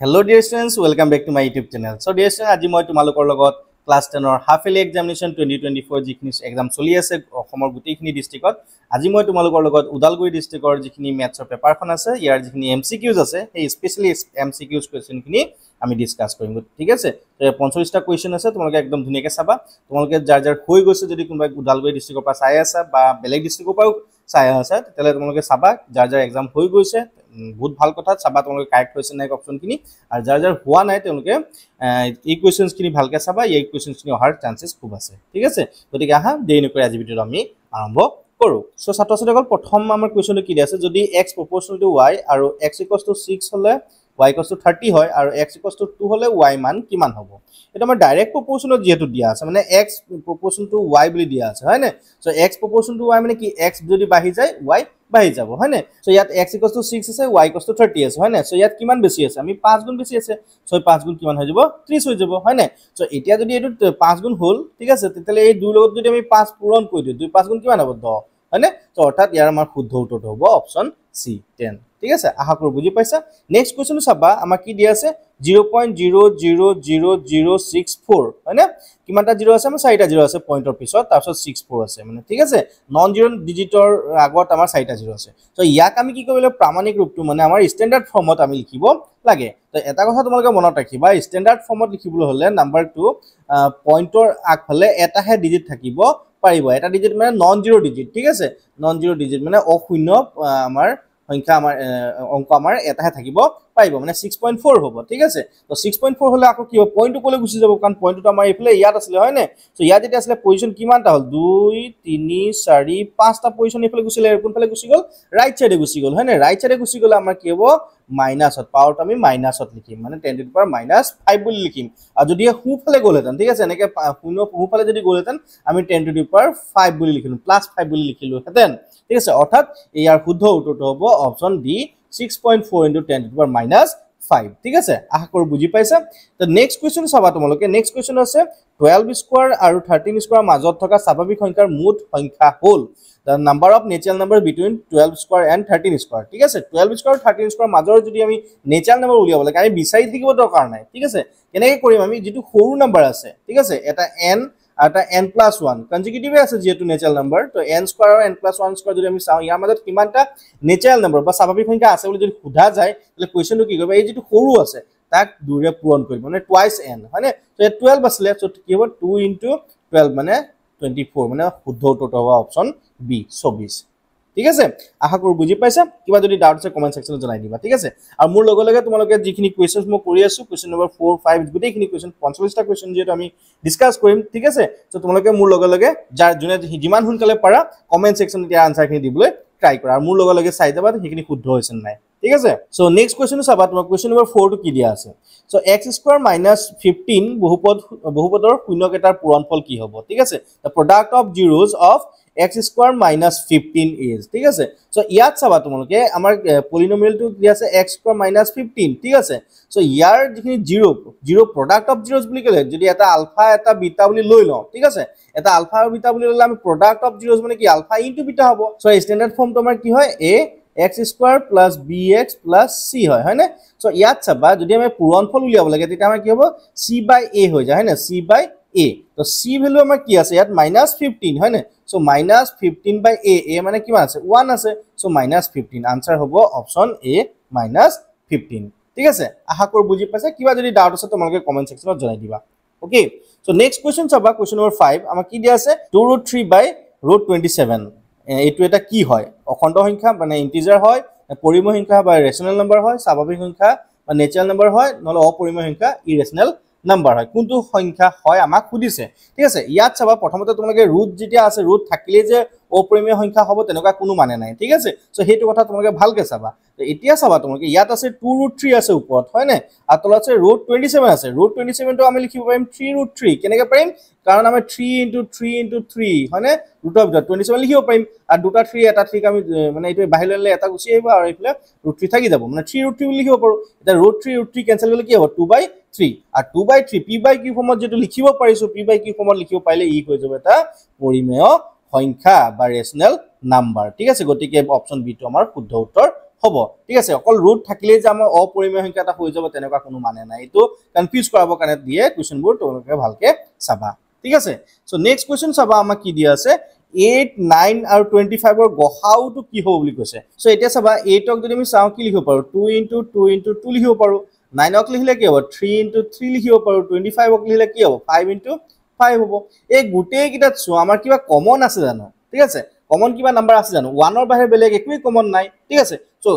Hello dear students, welcome back to my YouTube channel. So dear students, আজি মই তোমালোকৰ লগত ক্লাস 10 ৰ হাফ ইয়াৰলি এক্সামিনেশন 2024 যিখিনি এক্সাম চলি আছে অসমৰ গুটেইখিনি ডিস্ট্ৰিক্টত আজি মই তোমালোকৰ লগত উদালগুৰি ডিস্ট্ৰিক্টৰ যিখিনি ম্যাথছৰ পেপাৰখন আছে ইয়াৰ যিখিনি এমসিকিউজ আছে সেই স্পেশালি এমসিকিউজ কোৱেশ্চনখিনি আমি ডিসকাস কৰিম ঠিক আছে তো 45টা কোৱেশ্চন আছে তোমালোকে একদম ধুনিয়াকে চাবা তোমালোকে যাৰ যাৰ হৈ গৈছে যদি কোনোবা উদালগুৰি ডিস্ট্ৰিক্টৰ পৰা চাই আছে বা বেলেগ ডিস্ট্ৰিক্টৰ পৰাও চাই আছে তেলে তোমালোকে চাবা যাৰ যাৰ এক্সাম হৈ গৈছে বহুত ভাল কথা চাবা তোমালোকে কাৰেক্ট হৈছে নাই অপচনখিনি আৰু যাৰ যাৰ হোৱা নাই তেওঁলোকে এই কোৱেশ্চনখিনি ভালকে চাবা এই কোৱেশ্চনখিনি অহাৰ চান্সেস খুব আছে ঠিক আছে গতিকে আহা দেৰি নকৰি আজি ভিডিঅ আমি আৰম্ভ কৰো সো ছাত্ৰ-ছাত্ৰীসকল প্ৰথম আমাৰ কোৱেশ্চনটো কি আছে যদি x proportional to y আৰু x = 6 হলে y = 30 হয় আৰু x = 2 হলে y মান কিমান হ'ব এটা আমাৰ ডাইৰেক্ট প্ৰপোৰ্শনত যেটো দিয়া আছে মানে x proportional to y বুলি দিয়া আছে হয় না so x proportional to y মানে কি x যদি বাঢ়ি যায় y বাঢ়ি যাব হয় না সো ইয়াত x = 6 আছে y = 30 আছে হয় না সো ইয়াত কিমান বেছি আছে আমি 5 গুণ বেছি আছে সো 5 গুণ কিমান হৈ যাব 30 হৈ যাব হয় না সো এতিয়া যদি এটো 5 গুণ হল ঠিক আছে তেতিয়ালে এই দুই লগত যদি আমি 5 পূৰণ কৰি দিও 2 5 গুণ কিমান হ'ব 10 হয়নে তো অৰ্থাৎ ইয়াৰ আমাৰ শুদ্ধ উত্তৰটো হ'ব অপচন সি 10 ঠিক আছে আশা কৰো বুজি পাইছা নেক্সট কোৱেশ্চন চাবা আমাৰ কি দিয়া আছে 0.000064 হয়নে কিমানটা জিৰো আছে আমাৰ চাৰিটা জিৰো আছে পইণ্টৰ পিছত তাৰপিছত 64 আছে মানে ঠিক আছে নন জিৰো ডিজিটৰ আগত আমাৰ চাৰিটা জিৰো আছে তো ইয়াক আমি কি কৰিলে প্ৰামাণিক ৰূপটো মানে আমাৰ ষ্টেণ্ডাৰ্ড ফৰ্মত আমি লিখিব লাগে তো এটা কথা তোমালোকে মনত ৰাখিবা ষ্টেণ্ডাৰ্ড ফৰ্মত লিখিবলৈ হলে নাম্বাৰটো পইণ্টৰ আগফালে এটাহে ডিজিট থাকিব পাৰিব এটা ডিজিট মানে নন জিৰো ডিজিট ঠিক আছে নন জিৰো ডিজিট মানে অশূন্য আমাৰ সংখ্যা আমাৰ অংক আমাৰ এটাহে থাকিব পাৰিব মানে 6.4 হ'ব ঠিক আছে তো 6.4 হলে আকৌ কি হ'ব পইণ্টটো কলে গুচি যাব কাৰণ পইণ্টটো আমাৰ ইফালে ইয়াত আছিল হয় নে সো ইয়াত যেটা আছিল পজিশন কিমানটা হল 2 3 4 5টা পজিশন ইফালে গুচিলে কোনফালে গুচি গল ৰাইট সাইডে গুচি গল হয় নে ৰাইট সাইডে গুচি গলে আমাৰ কি হ'ব মাইনাসত পাওয়ারটা আমি মাইনাসত লিখিম মানে 10 টু দি পাওয়ার -5 বুলি লিখিম আৰু যদি হুফালে গলেতেন ঠিক আছে এনেকে হুফালে যদি গলেতেন আমি 10 টু দি পাওয়ার 5 বুলি লিখিলো +5 বুলি লিখিলো হেতেন ঠিক আছে অৰ্থাৎ ইয়াৰ শুদ্ধ উত্তৰটো হ'ব option D 6.4 * 10 to the power -5 ঠিক আছে আশা কৰো বুজি পাইছা তো নেক্সট কোৱেশ্চন চাবা তোমালোকে নেক্সট কোৱেশ্চন আছে 12 স্কয়াৰ আৰু 13 স্কয়াৰ মাজত থকা স্বাভাৱিক সংখ্যাৰ মুঠ সংখ্যা হ'ল the number of natural number between 12 square and 13 square ঠিক আছে 12 square 13 square মাজৰ যদি আমি natural number উলিয়াব লাগে আমি বিচাৰি থাকিব দৰকাৰ নাই ঠিক আছে কেনেকৈ কৰিম আমি যেটো সৰু নাম্বাৰ আছে ঠিক আছে এটা n এটা n+1 কনজিকিউটিভ আছে যেটো natural number তো n square আৰু n+1 square যদি আমি চাও ইয়াৰ মাজত কিমানটা natural number বা স্বাভাৱিক সংখ্যা আছে বুলি যদি সোধা যায় তাহলে কোৱেশ্চনটো কি কৰিব এই যেটো সৰু আছে তাক দুৰে পূৰণ কৰিব মানে টুৱাইস n হয়নে তো 12 আছিলে তো কি হ'ব 2 * 12 মানে 24 মানে শুদ্ধ উত্তৰটো হ'ব অপচন বি 24 ঠিক আছে আশা কৰো বুজি পাইছা কিবা যদি ডাউট আছে কমেন্ট সেকশনত জনাই দিবা ঠিক আছে আৰু মোৰ লগে তোমালোকে যিখিনি কোৱেশ্চনছ মই কৰি আছো কোৱেশ্চন নম্বৰ 4 5 গুটেইখিনি কোৱেশ্চন 45টা কোৱেশ্চন যেটো আমি ডিসকাস কৰিম ঠিক আছে তো তোমালোকে মোৰ লগে যাৰ জুনে যিমান সোনকালে পাৰা কমেন্ট সেকশনত ইয়াৰ আনসাৰখিনি দিবলৈ ট্ৰাই কৰা আৰু মোৰ লগে চাই যাবা সেইখিনি শুদ্ধ হৈছে নাই ঠিক আছে সো নেক্সট কোৱেশ্চন চাবা তোমাৰ কোৱেশ্চন নম্বৰ 4 টো কি দিয়া আছে সো x² - 15 বহুপদৰ শূন্যকেটাৰ পূৰণফল কি হ'ব ঠিক আছে the product of zeros of x² - 15 is ঠিক আছে সো ইয়াত চাবা তোমালোকে আমাৰ পলিনোমিয়ালটো কি আছে x² - 15 ঠিক আছে সো ইয়াৰ যিখিনি জিৰো প্ৰডাক্ট অফ জিৰোজ বুলি কলে যদি এটা আলফা এটা বিটা বুলি লৈ লও ঠিক আছে এটা আলফা আৰু বিটা বুলি ললে আমি প্ৰডাক্ট অফ জিৰোজ মানে কি আলফা ইনটু বিটা হ'ব সো ষ্টেণ্ডাৰ্ড ফৰ্মটো আমাৰ কি হয় a x² + bx + c হয় না সো ইয়াত চাবা যদি আমি পূৰণফল উলিয়াব লাগে তেতিয়া আমাৰ কি হ'ব c/a হৈ যায় হয় না c/a তো c ভ্যালু আমাৰ কি আছে ইয়াত -15 হয় না সো -15/a a মানে কিমান আছে 1 আছে সো -15 आंसर হ'ব অপচন a -15 ঠিক আছে আশা কৰো বুজি পাইছা কিবা যদি ডাউট আছে তোমালোকে কমেন্ট সেকশনত জনাই দিবা ওকে সো নেক্সট কোৱেশ্চন চাবা কোৱেশ্চন নম্বৰ 5 আমাৰ কি দিয়া আছে 2√3/√27 এইটো এটা কি হয় অখণ্ড সংখ্যা মানে ইন্টিজাৰ হয় পৰিমেয় সংখ্যা বা ৰেশনাল নম্বৰ হয় স্বাভাৱিক সংখ্যা বা নেচাৰেল নম্বৰ হয় নহলে অপৰিমেয় সংখ্যা ইৰেশনাল নাম্বাৰ হয় কোনটো সংখ্যা হয় আমাক খুদিছে ঠিক আছে ইয়াত চাবা প্ৰথমতে তোমালোকে ৰুট যেতিয়া আছে ৰুট থাকিলে যে অপৰিমেয় সংখ্যা হ'ব তেনেকুৱা কোনো মানে নাই ঠিক আছে সো হেতু কথা তোমালোকে ভালকে চাবা তো এতিয়া চাবা তোমালোকে ইয়াত আছে 2√3 আছে ওপৰত হয় না আৰু তলত আছে √27 আছে √27 টো আমি লিখিব পাৰিম 3√3 কেনেকৈ পাৰিম কাৰণ আমি 3 * 3 * 3 হয় না √27 লিখিব পাৰিম আৰু দুটা 3 এটা 3 আমি মানে এইটো বাহিৰ ললে এটা গুচি আহিব আৰু এইফালে √3 থাকি যাব মানে 3√3 বুলি লিখিব পাৰো এটা √3 কেনসেল কৰিলে কি হ'ব 2/3 আৰু 2/3 p/q ফৰ্মত যেটো লিখিব পাৰিছো p/q ফৰ্মত লিখিব পাৰিলে ই হৈ যাব এটা পৰিমেয় সংখ্যা বা ৰেশনাল নাম্বাৰ ঠিক আছে গতিকে অপচন বি টো আমাৰ শুদ্ধ উত্তৰ হ'ব ঠিক আছে অকল ৰুট থাকিলে যে আমাৰ অপৰিমেয় সংখ্যা এটা হৈ যাব তেনেকুৱা কোনো মানে নাই এটো কনফিউজ কৰাবৰ কাৰণে দিয়ে কোৱেশ্চনবোৰ তোমালোকে ভালকে চাবা ঠিক আছে সো নেক্সট কোৱেশ্চন চাবা আমাক কি দিয়া আছে 8 9 আৰু 25 ৰ গহাউটো কি হ'ব বুলি কৈছে সো এতিয়া চাবা 8 ক যদি আমি চাও কি লিখিব পাৰো 2 * 2 * 2 লিখিব পাৰো 9 ক লিখিলে কি হ'ব 3 * 3 লিখিব পাৰো 25 ক লিখিলে কি হ'ব 5 * 5 হ'ব এই গুটেই কিটা চোৱা আমাৰ কিবা কমন আছে জানো ঠিক আছে কমন কিবা নাম্বাৰ আছে জানো 1 ৰ বাহিৰে বেলেগ একোই কমন নাই ঠিক আছে সো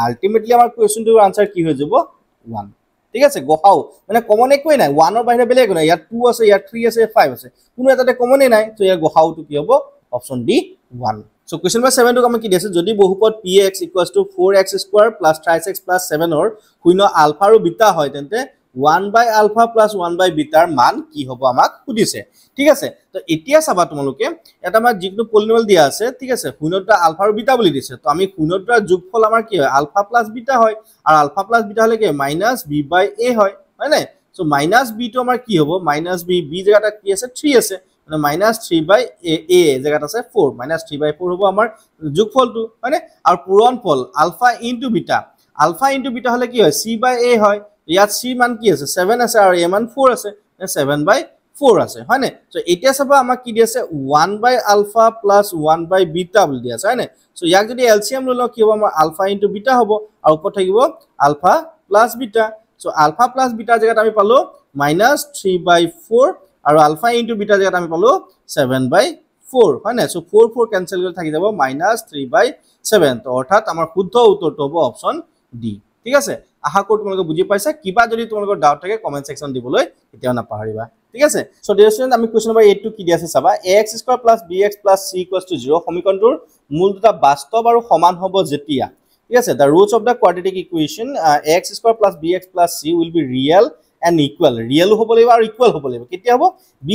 আলটিমেটলি আমাৰ কোৱেশ্চনটোৰ আনসাৰ কি হৈ যাব 1 ঠিক আছে গহাও মানে কমন একোই নাই 1 ৰ বাহিৰে বেলেগ নাই ইয়াত 2 আছে ইয়াত 3 আছে 5 আছে কোনো এটাতে কমনে নাই সো ইয়াৰ গহাওটো কি হ'ব option D 1 so question number 7 টো আমি কি দিছে যদি বহুপদ px = 4x² + 3x + 7 ৰ শূন্য আলফা আৰু বিটা হয় তেন্তে 1/α + 1/β ৰ মান কি হ'ব আমাক সুধিছে ঠিক আছে তো এতিয়া চাবা তোমালোকে এটা আমাৰ যিটো পলিনোমিয়াল দিয়া আছে ঠিক আছে শূন্যটা আলফা আৰু বিটা বুলি দিছে তো আমি শূন্যটা যোগফল আমাৰ কি হয় আলফা + বিটা হয় আৰু আলফা + বিটা হলে কি -b/a হয় হয় নাই সো -b টো আমাৰ কি হ'ব -b জায়গাটা কি আছে 3 আছে মানে -3/a জায়গাত আছে 4 -3/4 হ'ব আমাৰ যোগফলটো হয় নে আৰু পূৰণফল আলফা * বিটা আলফা * বিটা হলে কি হয় c/a হয় ইয়াত c মান কি আছে 7 আছে আৰু a মান 4 আছে 7/4 আছে হয় নে সো এতিয়া চাবা আমাক কি দি আছে 1/α + 1/β বুলি দি আছে হয় নে সো ইয়াক যদি এলসিএম লৈ লও কি হ'ব আমাৰ আলফা * বিটা হ'ব আৰু ওপৰত থাকিব alpha + beta so alpha + beta জায়গাত আমি পালো -3/4 আৰু আলফা * বিটা জায়গাত আমি পালো 7/4 হয় না সো 4 4 ক্যান্সেল কৰি থাকি যাব -3/7 তো অৰ্থাৎ আমাৰ শুদ্ধ উত্তৰটো হ'ব অপচন ডি ঠিক আছে আশা কৰো তোমালোকে বুজি পাইছা কিবা যদি তোমালোকৰ ডাউট থাকে কমেন্ট সেকশন দিবলৈ এতিয়া নাপাহৰিবা ঠিক আছে সো ডিয়াৰ স্টুডেন্ট আমি কোৱেশ্চন নম্বৰ 8 টো কি দি আছে চাবা ax² + bx + c = 0 সমীকৰণটোৰ মূল দুটা বাস্তৱ আৰু সমান হ'ব যেতিয়া ঠিক আছে the roots of the quadratic equation ax² + bx + c will be real and equal real হ'ব লাগিব আৰু ইকুৱেল হ'ব লাগিব কেতিয়া হ'ব b²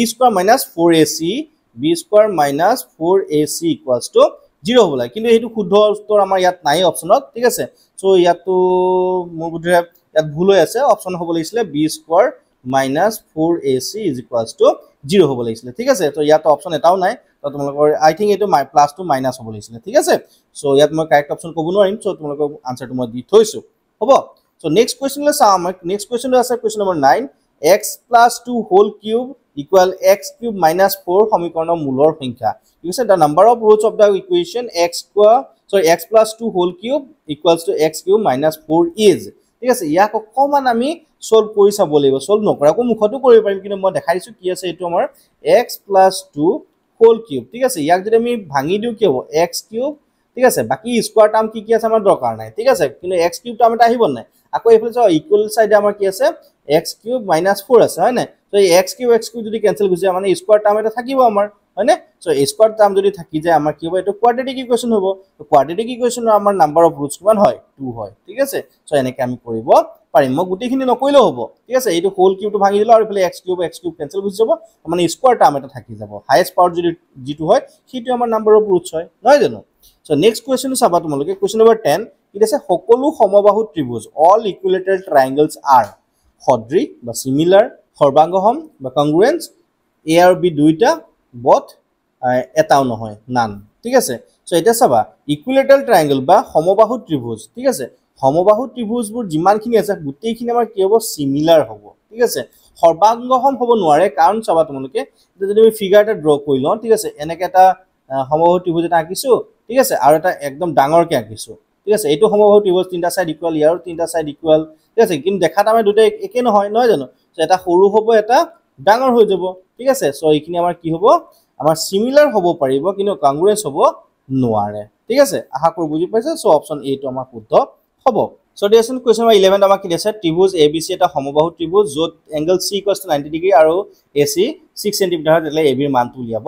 - 4ac b² - 4ac = 0 হ'ব লাগে কিন্তু এইটো শুদ্ধ উত্তৰ আমাৰ ইয়াত নাই অপচনত ঠিক আছে সো ইয়াতো মোৰ বুদ্ধি ইয়াত ভুল হৈ আছে অপচন হ'ব লাগিছিল b² - 4ac = 0 হ'ব লাগিছিল ঠিক আছে তো ইয়াত অপচন এটাও নাই তো তোমালোকৰ আই থিংক এটো প্লাস টু মাইনাস হ'ব লাগিছিল ঠিক আছে সো ইয়াত মই কাৰেক্ট অপচন ক'ব নোৱাৰিম সো তোমালোকৰ আনসাৰটো মই দি থৈছো হ'ব সো নেক্সট কোৱেশ্চনলৈ চাও আমাৰ নেক্সট কোৱেশ্চনটো আছে question number 9 x + 2 whole cube = x³ - 4 সমীকৰণৰ মূলৰ সংখ্যা ঠিক আছে the number of roots of the equation x + 2 whole cube = x³ - 4 is ঠিক আছে ইয়াক অকমান আমি সলভ কৰি চাব লাগিব সলভ নকৰাকো মুখতো কৰিব পাৰিম কিন্তু মই দেখাই দিছো কি আছে এটো আমাৰ x + 2 whole cube ঠিক আছে ইয়াক যদি আমি ভাঙি দিও কি হ'ব x³ ঠিক আছে বাকি স্কয়ার টার্ম কি আছে আমাৰ দৰকাৰ নাই ঠিক আছে কিন্তু x³ টাৰ্ম এটা আহিব নাই আকৌ এফালে চাও ইকুয়াল সাইডে আমাৰ কি আছে x³ - 4 আছে হয় না তো এই x³ যদি ক্যান্সেল হৈ যায় মানে স্কয়ার টার্ম এটা থাকিব আমাৰ হয় না সো স্কয়াৰ টাৰ্ম যদি থাকি যায় আমাৰ কি হ'ব এটো কোয়াড্ৰেটিক ইকুয়েশন হ'ব তো কোয়াড্ৰেটিক ইকুয়েশনৰ আমাৰ নাম্বাৰ অফ ৰুটস কিমান হয় 2 হয় ঠিক আছে সো এনেকে আমি কৰিব পাৰিম মই গুটিখিনি নকইলেও হ'ব ঠিক আছে এইটো হোল কিউবটো ভাঙি দিলো আৰু ইফালে x³ ক্যান্সেল হৈ যাব মানে স্কয়াৰ টাৰ্ম এটা থাকি যাব হাইয়েস্ট পাওয়াৰ যদি যেটো হয় সেটো আমাৰ নাম্বাৰ অফ ৰুটস হয় নহয় জানো সো নেক্সট কোৱেশ্চন চাবা তোমালোকে কোৱেশ্চন নম্বৰ 10 কি আছে সকলো সমবাহু ত্ৰিভুজ অল ইকুইলেটাৰেল ট্ৰায়াঙ্গলস আৰ সদৃশ বা সিমিলাৰ সৰ্বাংগহম বা কংগ্ৰুয়েন্স এ আৰু বি দুইটা বট এটাও নহয় নান ঠিক আছে সো এটা চাবা ইকুইলেটাৰেল ট্ৰায়াঙ্গল বা সমবাহু ত্ৰিভুজ ঠিক আছে সমবাহু ত্ৰিভুজবোৰ যিমানখিনি আছে গুটেইখিনি আমাৰ কি হ'ব সিমিলাৰ হ'ব ঠিক আছে সৰ্বাংগহম হ'ব নোৱাৰে কাৰণ চাবা তোমালোকে যদি আমি ফিগাৰ এটা ড্ৰ কৰি লওঁ ঠিক আছে এনেকে এটা সমবাহু ত্ৰিভুজ এটা আঁকিছো ঠিক আছে আৰু এটা একদম ডাঙৰকে আঁকিছো ঠিক আছে এইটো সমবাহু ত্ৰিভুজ তিনটা সাইড ইকুয়াল ইয়াৰ তিনটা সাইড ইকুয়াল ঠিক আছে কিন্তু দেখাত আমাৰ দুটা একে নহয় জানো সো এটা সৰু হ'ব এটা ডাঙৰ হৈ যাব ঠিক আছে সো এইখিনি আমাৰ কি হ'ব আমাৰ সিমিলাৰ হ'ব পাৰিব কিন্তু কংগ্ৰুয়েন্স হ'ব নোৱাৰে ঠিক আছে আশা কৰো বুজি পাইছে সো অপচন এ টো আমাৰ শুদ্ধ হ'ব সো দিয়াচোন কোৱেশ্চন নম্বৰ 11 আমাক কি দিছে ত্ৰিভুজ ABC এটা সমবাহু ত্ৰিভুজ যত এংগল C = 90 ডিগ্ৰী আৰু AC 6 সেন্টিমিটাৰ হয় তেলে AB ৰ মানটো উলিয়াব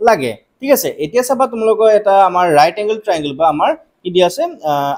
লাগে ঠিক আছে এতিয়া চাবা তোমালোকৰ এটা আমাৰ ৰাইট এংগল ট্ৰায়াঙ্গল বা আমাৰ কি দি আছে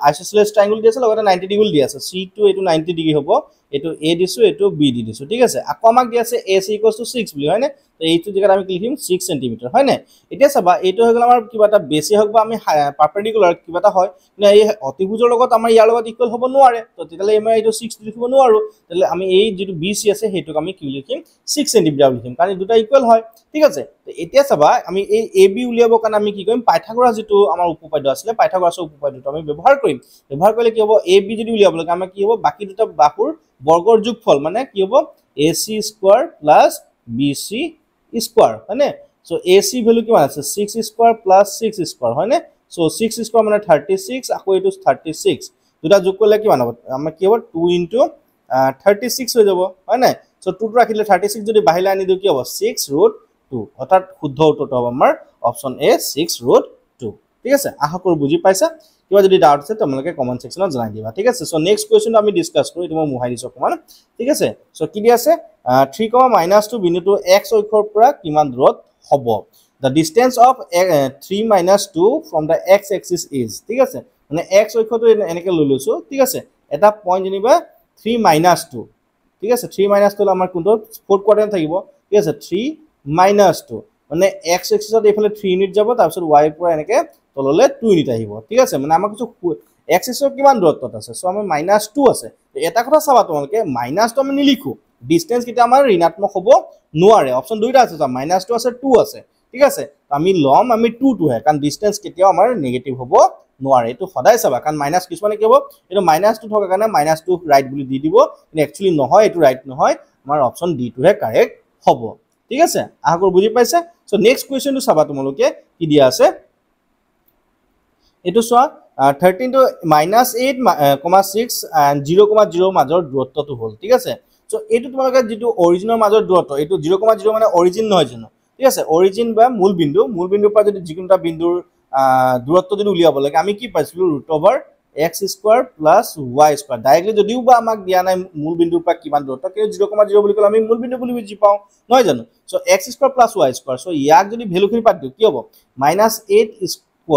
আইসোসেলেস ট্ৰায়াঙ্গল দি আছে লগতে 90 ডিগ্ৰী দি আছে C টো এটো 90 ডিগ্ৰী হ'ব এইটো a দিছো এইটো b দি দিছো ঠিক আছে আকৌ আমাক দি আছে ac = 6 বুলি হয় নে তো এইটো জায়গাত আমি কি লিখিম 6 cm হয় নে এতিয়া চাবা এইটো হৈ গল আমাৰ কিবা এটা বেছি হক বা আমি পাৰপেন্ডিকুলাৰ কিবা এটা হয় না এই অতিভুজৰ লগত আমাৰ ইয়াৰ লগত ইকুয়াল হ'ব নোৱাৰে তো তেতিয়ালে আমি এইটো 6 লিখিব নোৱাৰো তেতিয়ালে আমি এই যেটো bc আছে হেতুক আমি কি লিখিম 6 cm লিখিম কাৰণ দুটা ইকুয়াল হয় ঠিক আছে তো এতিয়া চাবা আমি এই ab উলিয়াবৰ কাৰণে আমি কি কৰিম পাইথাগোৰাছ যেটো আমাৰ উপপাদ্য আছিল পাইথাগোৰাছৰ উপপাদ্যটো আমি ব্যৱহাৰ কৰিম ব্যৱহাৰ কৰিলে কি হ'ব ab যদি উলিয়াব লাগে আমাৰ কি হ'ব বাকি দুটা বাহুৰ বৰ্গৰ যোগফল মানে কি হ'ব ac square plus bc square হয়নে সো ac ভ্যালু কিমান আছে 6 স্কয়াৰ প্লাস 6 স্কয়াৰ হয়নে সো 6 স্কয়াৰ মানে 36 আকৌ এটো 36 দুটা যোগ কৰিলে কিমান হ'ব আমাৰ কি হ'ব 2 36 হৈ যাব হয়নে সো 2 টো ৰাখিলে 36 যদি বাহিলে আনি দিও কি হ'ব 6√2 অৰ্থাৎ শুদ্ধ উত্তৰটো হ'ব আমাৰ অপচন এ 6√2 ঠিক আছে আশা কৰো বুজি পাইছা কিবা যদি ডাউট আছে তোমালোকে কমেন্ট সেকশনত জনাই দিবা ঠিক আছে সো নেক্সট কোৱেশ্চন আমি ডিসকাস কৰো এটো মই মুহাই দিছো অকমান ঠিক আছে সো কি দি আছে 3, -2 বিন্দুটো x অক্ষৰ পৰা কিমান দূৰত হ'ব the distance of 3 - 2 from the x axis is ঠিক আছে মানে x অক্ষটো এনেকে লৈ লৈছো ঠিক আছে এটা পয়েন্ট জনিবা 3 - 2 ঠিক আছে 3 - 2 আমাৰ কোনটো ফোর্থ কোয়াড্রেন্ট থাকিব ঠিক আছে 3 - 2 মানে x axisত এফালে 3 ইউনিট যাব তাৰ পিছত y পৰা এনেকে তললে 2 ইউনিট আহিব ঠিক আছে মানে আমাক কিছু x axisৰ কিমান দূৰত্বত আছে সো আমি -2 আছে এটা কথা চাবা তোমালোকে -2 আমি নিলিখো ডিসটেন্স কিটা আমাৰ ঋণাত্মক হ'ব নোৱাৰে অপচন দুইটা আছে -2 আছে 2 আছে ঠিক আছে আমি লম আমি 2 2 হে কাৰণ ডিসটেন্স কেতিয়াও আমাৰ নেগেটিভ হ'ব নোৱাৰে এটো সদায় চাবা কাৰণ মাইনাস কিছুমানে কি হ'ব এটো -2 থকা কাৰণে -2 ৰাইট বুলি দি দিব কিন্তু একচুয়ালি নহয় এটো ৰাইট নহয় আমাৰ অপচন ডি টো হে কাৰেক্ট হ'ব ঠিক আছে আশা কৰো বুজি পাইছা সো নেক্সট কোৱেশ্চনটো চাবা তোমালোকে কি দিয়া আছে এটো চোৱা 13 to -8, 6 and 0,0 মাজৰ দূৰত্বটো হ'ল ঠিক আছে সো এটো তোমালোকে যেটো অৰিজিনৰ মাজৰ দূৰত্ব এটো 0,0 মানে অৰিজিন নহয় জানো ঠিক আছে অৰিজিন বা মূল বিন্দুৰ পৰা যদি যিকোনটা বিন্দুৰ দূৰত্ব যদি উলিয়াব লাগে আমি কি পাইছিলো √x² + y² ডাইৰেক্টলি যদিও বা আমাক দিয়া নাই মূল বিন্দুৰ পৰা কিমান দূৰত্ব কিন্তু 0,0 বুলি কলে আমি মূল বিন্দু বুলি বুজি পাও নহয় জানো সো x² + y² সো ইয়াক যদি ভ্যালুখিনি পাত দিও কি হ'ব -8² +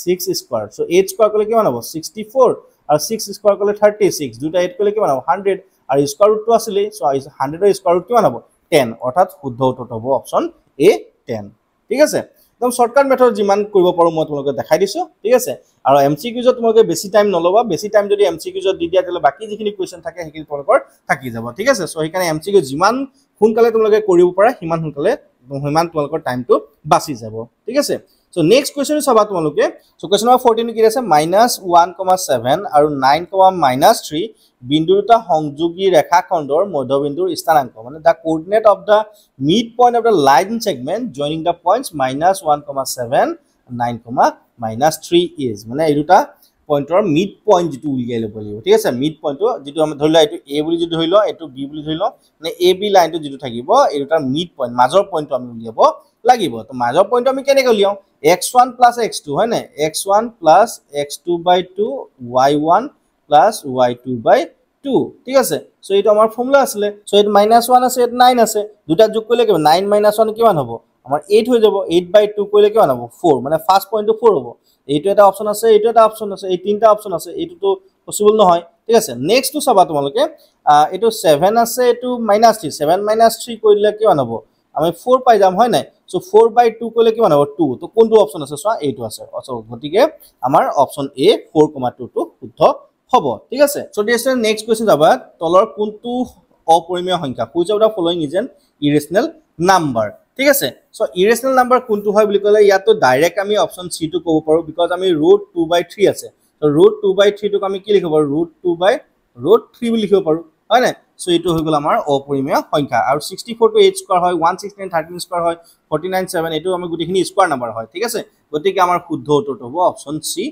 6² সো 8² কলে কিমান হ'ব 64 আৰু 6² কলে 36 দুটা 8 কলে কিমান হ'ব 100 আৰু স্কয়াৰ ৰুটটো আছিল সো 100 এৰ স্কয়াৰ ৰুট কিমান হ'ব 10 অৰ্থাৎ শুদ্ধ উত্তৰটো হ'ব অপচন এ 10 ঠিক আছে একদম শৰ্টকাট মেথড যিমান কৰিব পাৰো মই তোমালোকে দেখাই দিছো ঠিক আছে আৰু এমসিকিউজত তোমালোকে বেছি টাইম নলবা বেছি টাইম যদি এমসিকিউজত দি দিয়া তেলে বাকি যিখিনি কোৱেশ্চন থাকে হেকিন তোমালোকৰ থাকি যাব ঠিক আছে সো হেকানে এমসিকিউ যিমান সোনকালে তোমালোকে কৰিব পাৰা হিমান সোনকালে তোমালোকৰ টাইমটো বাচি যাব ঠিক আছে সো নেক্সট কোৱেশ্চন চাবা তোমালোকে সো কোৱেশ্চন নম্বৰ 14 কি আছে -1,7 আৰু 9, বিন্দু দুটা সংযোগী ৰেখাখণ্ডৰ মধ্যবিন্দুৰ স্থানাঙ্ক মানে the coordinate of the midpoint of the line segment joining the points -1,7 9, is মানে এই দুটা পয়েন্টৰ মিড পয়েন্ট যেটো উলিয়াই ল'ব লাগিব ঠিক আছে মিড পয়েন্টটো যেটো আমি ধৰিলা এটো a বুলি যদি ধৰিলো এটো b বুলি ধৰিলো মানে a b লাইনটো যেটো থাকিব এই দুটাৰ মিড পয়েন্ট মাজৰ পয়েন্টটো আমি উলিয়াব লাগিব তো মাজৰ পয়েন্টটো আমি কেনেকৈ উলিয়াও x1 + x2 হয় না x1 + x2/2 y1 + y2/2 ঠিক আছে সো এইটো আমাৰ ফৰ্মুলা আছিল সো এটো -1 আছে এটো 9 আছে দুটা যোগ কৰিলে কি 9 - 1 কিমান হ'ব আমাৰ 8 হৈ যাব 8/2 কৰিলে কিমান হ'ব 4 মানে ফাৰ্স্ট পয়েন্টটো 4 হ'ব এইটো এটা অপচন আছে এইটো এটা অপচন আছে এই তিনটা অপচন আছে এইটো তো পসিবল নহয় ঠিক আছে নেক্সট তো চাবা তোমালোকে এইটো 7 আছে এইটো -3 7 - 3 কৰিলে কিমান হ'ব আমি 4 পাই যাম হয় নাই সো 4/2 কৰিলে কিমান হ'ব 2 তো কোনটো অপচন আছে চোৱা এইটো আছে গতিকে আমাৰ অপচন এ 4,2 টো শুদ্ধ হ'ব ঠিক আছে সো দিছে নেক্সট কোৱেশ্চন যাবা তলৰ কোনটো অপৰিমেয় সংখ্যা which of the following is an irrational number ঠিক আছে সো ইৰেশনাল নাম্বাৰ কোনটো হয় বুলি কলে ইয়াতো ডাইৰেক্ট আমি অপচন সি টো ক'ব পাৰো বিকজ আমি √2/3 আছে সো √2/3 টোক আমি কি লিখিব পাৰো √2/3 বুলি লিখিব পাৰো হয় না সো এটো হৈ গল আমাৰ অপৰিমেয় সংখ্যা আৰু 64 টো 8 স্কয়াৰ হয় 169 13 স্কয়াৰ হয় 49 7 এটো আমি গুটিখিনি স্কয়াৰ নাম্বাৰ হয় ঠিক আছে গতিকে আমাৰ শুদ্ধ উত্তৰটো হ'ব অপচন সি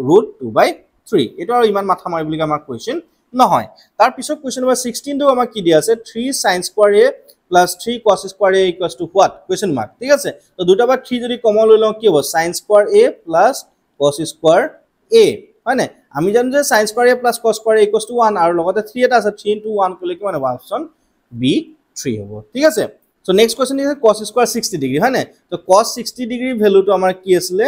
√2/3 এটো আৰু ইমান মাথা মাৰিবলগা আমাৰ কোৱেশ্চন নহয় তাৰ পিছত কোৱেশ্চন নম্বৰ 16 টো আমাক কি দিয়া আছে 3 sin square a + 3 cos square a = what question mark ঠিক আছে তো দুটা বা 3 যদি কমন লৈ লও কি হ'ব sin square a + cos square a হয় না আমি জানো যে sin square a + cos square a = 1 আৰু লগতে 3 এটা আছে 3 * 1 কৰিলে কিমান হ'ব অপচন বি 3 হ'ব ঠিক আছে so next question is cos square 60 degree হয় না তো cos 60 ডিগ্ৰী ভ্যালুটো আমাৰ কি আছিল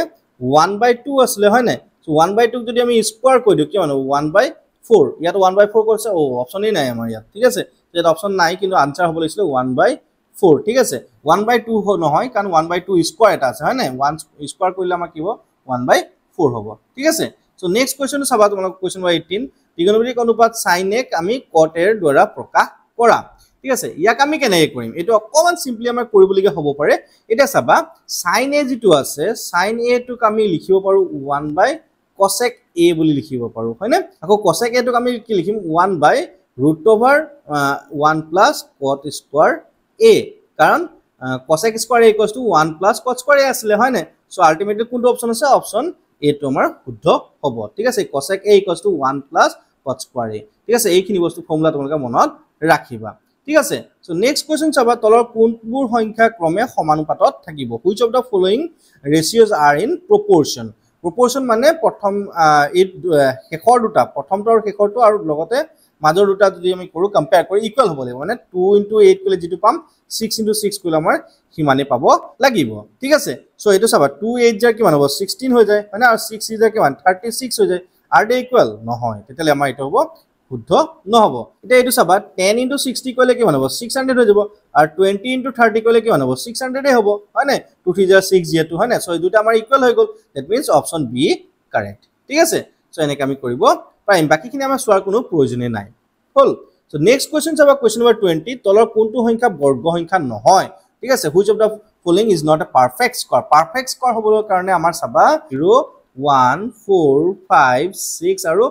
1/2 আছিল হয় না সো 1/2 যদি আমি স্কয়াৰ কৰি দিও কিমান হ'ব 1/4 4 ইয়াত 1/4 কৰিছে ও অপচনই নাই আমাৰ ইয়াত ঠিক আছে ইয়াত অপচন নাই কিন্তু আনসাৰ হ'ব লাগিছিল 1/4 ঠিক আছে 1/2 নহয় কাৰণ 1/2 স্কয়াৰ এটা আছে হয় নাই 1 স্কয়াৰ কৰিলে আমাৰ কি হ'ব 1/4 হ'ব ঠিক আছে সো নেক্সট কোৱেশ্চন চাবা তোমালোক কোৱেশ্চন নম্বৰ 18 ত্ৰিকোণমিতিক অনুপাত sin a আমি cot a ৰ দ্বাৰা প্ৰকাশ কৰা ঠিক আছে ইয়াক আমি কেনেকৈ কৰিম এটো অকমান সিম্পলি আমাৰ কৰিবলগীয়া হ'ব পাৰে এটা চাবা sin a যেটো আছে sin a টোক আমি লিখিব পাৰো 1/cosec a বুলি লিখিব পাৰো হয়নে আকৌ cosec a টোক আমি কি লিখিম 1/√1 plus cot square a কাৰণ cosec square a equals to 1 plus cot square a আসলে হয় না সো আলটিমেটলি কোনটো অপচন আছে অপচন a টো আমাৰ শুদ্ধ হ'ব ঠিক আছে cosec a equals to 1 plus cot square a ঠিক আছে এইখিনি বস্তু ফৰ্মুলা তোমালোকে মনত ৰাখিবা ঠিক আছে সো নেক্সট কোৱেশ্চন চাবা তলৰ কোনবোৰ সংখ্যা ক্ৰমে সমানুপাতত থাকিব which of the following ratios are in proportion proportion মানে প্ৰথম এই শেষৰ দুটা প্ৰথমটো আৰু শেষৰটো আৰু লগতে মাজৰ দুটা যদি আমি কৰো কম্পেয়াৰ কৰি ইকুয়াল হ'ব লাগিব মানে 2 * 8 কৰিলে যেটো পাম 6 * 6 কৰিলে আমাৰ হিমানে পাব লাগিব ঠিক আছে সো এটো চাবা 2 8 যা কিমান হ'ব 16 হৈ যায় মানে আৰু 6 যা কিমান 36 হৈ যায় আৰ দে ইকুয়াল নহয় তেতিয়ালে আমাৰ এটো হ'ব শুদ্ধ নহব এটা এটো চাবা 10 * 60 কৰিলে কিমান হ'ব 600 হৈ যাব আৰু 20 * 30 কৰিলে কিমান হ'ব 600 এ হ'ব হয় না 2 3 যা 6 যেটো হয় না সো এই দুটা আমাৰ ইকুয়াল হৈ গল that means option B correct ঠিক আছে সো এনেকৈ আমি কৰিব পাৰিম বাকিখিনি আমাৰ চোৱাৰ কোনো প্ৰয়োজনে নাই হল সো নেক্সট কোৱেশ্চন চাবা কোৱেশ্চন নম্বৰ 20 তলৰ কোনটো সংখ্যা বৰ্গ সংখ্যা নহয় ঠিক আছে which of the following is not a perfect square হ'বৰ কাৰণে আমাৰ চাবা 0 1 4 5 6 আৰু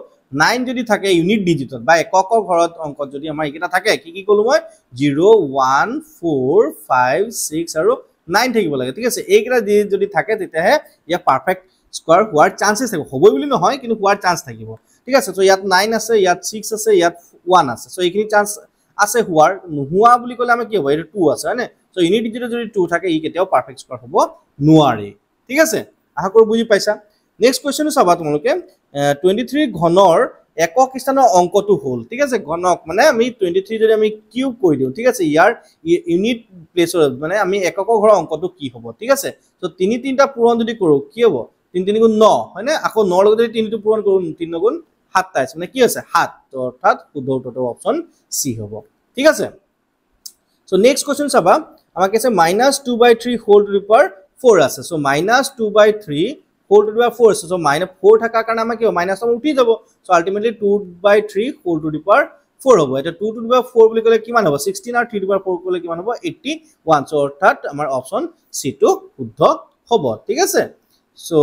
9 যদি থাকে ইউনিট ডিজিটত বা এককৰ ঘৰত অংকত যদি আমাৰ ইকিটা থাকে কি কলো মই 0 1 4 5 6 আৰু 9 থাকিব লাগে ঠিক আছে এইকিটা যদি থাকে তেতিয়াহে ইয়া পারফেক্ট স্কয়ার হোৱাৰ চান্সেস থাকিব হ'ব বুলি নহয় কিন্তু হোৱাৰ চান্স থাকিব ঠিক আছে সো ইয়াত 9 আছে ইয়াত 6 আছে ইয়াত 1 আছে সো এইখিনি চান্স আছে হোৱাৰ নোহোৱা বুলি কলে আমি কি হ'ব এটা 2 আছে হয়নে সো ইউনিট ডিজিটত যদি 2 থাকে ই কেতিয়াও পারফেক্ট স্কয়ার হ'ব নোৱাৰে ঠিক আছে আশা কৰো বুজি পাইছা নেক্সট কোৱেশ্চন চাবা তোমালোকে 23 ঘনৰ একক স্থানৰ অংকটো হল ঠিক আছে ঘনক মানে আমি 23 যদি আমি কিউব কৰি দিও ঠিক আছে ইয়াৰ ইউনিট প্লেছৰ মানে আমি এককৰ ঘৰৰ অংকটো কি হ'ব ঠিক আছে সো 3 3টা পূৰণ যদি কৰো কি হ'ব 3 3 গুণ 9 হয়নে আকৌ 9 লগত যদি 3 টো পূৰণ কৰো 3 গুণ 7 টা আছে মানে কি আছে 7 তো অৰ্থাৎ শুদ্ধ উত্তৰটো অপচন সি হ'ব ঠিক আছে সো নেক্সট কোৱেশ্চন চাবা আমাক আছে -2/3 হোল টু দি পাৱাৰ 4 আছে so -2/3 whole to the power 4 আছে সো -4 থাকাৰ কাৰণে আমাৰ কি হ'ব মাইনাস আমাৰ উঠি যাব so ultimately 2/3 whole to the power 4 হ'ব এটা 2 টু দি পাৱাৰ 4 বুলি ক'লে কিমান হ'ব 16 আৰু 3 টু দি পাৱাৰ 4 ক'লে কিমান হ'ব 81 সো অৰ্থাৎ আমাৰ অপচন সি টো শুদ্ধ হ'ব ঠিক আছে সো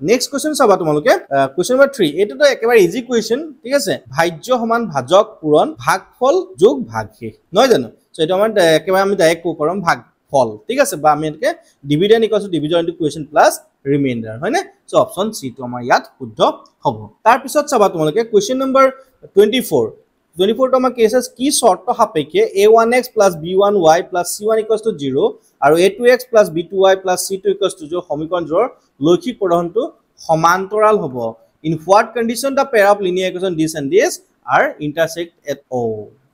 নেক্সট কোৱেশ্চন চাবা তোমালোকে কোৱেশ্চন নম্বৰ 3 এটো তো একেবাৰে ইজি কোৱেশ্চন ঠিক আছে ভাজ্য সমান ভাজক পূৰণ ভাগফল যোগ ভাগশেষ নহয় জানো সো এটা আমাৰ একেবাৰে আমি ডাইৰেক্ট ক'ব পাৰোঁ ভাগফল ঠিক আছে বা আমি এনেকে dividend equals to division into question plus reminder হয়নে সো অপচন সি টো আমাৰ ইয়াত শুদ্ধ হ'ব তাৰ পিছত চাবা তোমালোকে কোৱেশ্চন নম্বৰ 24 টো আমাৰ কেছস কি শৰ্ত সাপেক্ষে a1x + b1y + c1 = 0 আৰু a2x + b2y + c2 = 0 সমীকৰণৰ লৈখিক প্ৰদৰ্শনটো সমান্তৰাল হ'ব in what condition the pair of linear equation this and this are intersect at o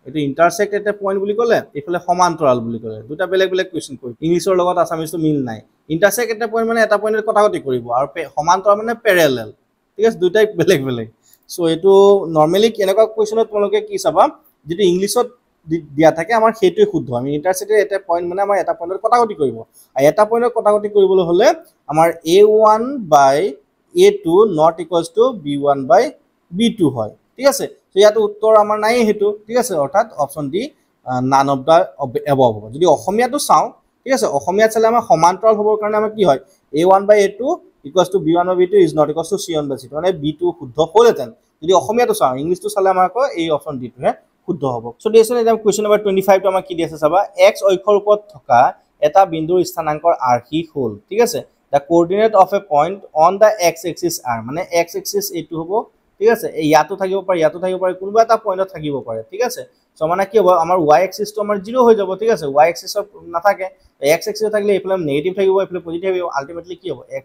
এটো ইন্টাৰসেক্ট এট এ পইণ্ট বুলি ক'লে এফালে সমান্তৰাল বুলি ক'লে দুটা বেলেগ বেলেগ কোৱেশ্চন কৰি ইংলিছৰ লগত আসামিছটো মিল নাই ইন্টাৰসেক্ট এট এ পইণ্ট মানে এটা পইণ্টত কথাগতি কৰিব আৰু সমান্তৰাল মানে প্যাৰেলাল ঠিক আছে দুটাই বেলেগ বেলেগ সো এটো নৰমালি কেনেকুৱা কোৱেশ্চনত তোমালোকে কি চাবা যেটো ইংলিছত দিয়া থাকে আমাৰ হেতুই শুদ্ধ আমি ইন্টাৰসেক্টেড এটা পইণ্ট মানে আমাৰ এটা পইণ্টত কথাগতি কৰিব আৰু এটা পইণ্টত কথাগতি কৰিবলৈ হলে আমাৰ a1 by a2 not equals to b1 by b2 হয় ঠিক আছে সো ইয়াত উত্তৰ আমাৰ নাই হেতু ঠিক আছে অৰ্থাৎ option D none of the above হ'ব যদি অসমীয়াটো চাও ঠিক আছে অসমীয়া চালে আমাৰ সমান্তৰাল হ'বৰ কাৰণে আমাৰ কি হয় a1 by a2 equals to b1 by b2 is not equals to c1 by c2 মানে b2 শুদ্ধ হ'লেতেন যদি অসমীয়াটো চাও ইংলিশটো চালে আমাৰ আকৌ এই অপচন ডি টোহে শুদ্ধ হ'ব সো দিছন এটা কোৱেশ্চন নম্বৰ 25 টো আমাৰ কি দি আছে চাবা x অক্ষৰ ওপৰত থকা এটা বিন্দুৰ স্থানাংকৰ আৰ্হি হ'ল ঠিক আছে the coordinate of a point on the x axis are মানে x axis এটো হ'ব ঠিক আছে এই ইয়াতো থাকিব পাৰে কোনবা এটা পইণ্টত থাকিব পাৰে ঠিক আছে সো মানে কি হ'ব আমাৰ y axis টো আমাৰ 0 হৈ যাব ঠিক আছে y axis নাথাকে x axis থাকিলে এফালে নেগেটিভ থাকিব এফালে পজিটিভ থাকিব আলটিমেটলি কি হ'ব x,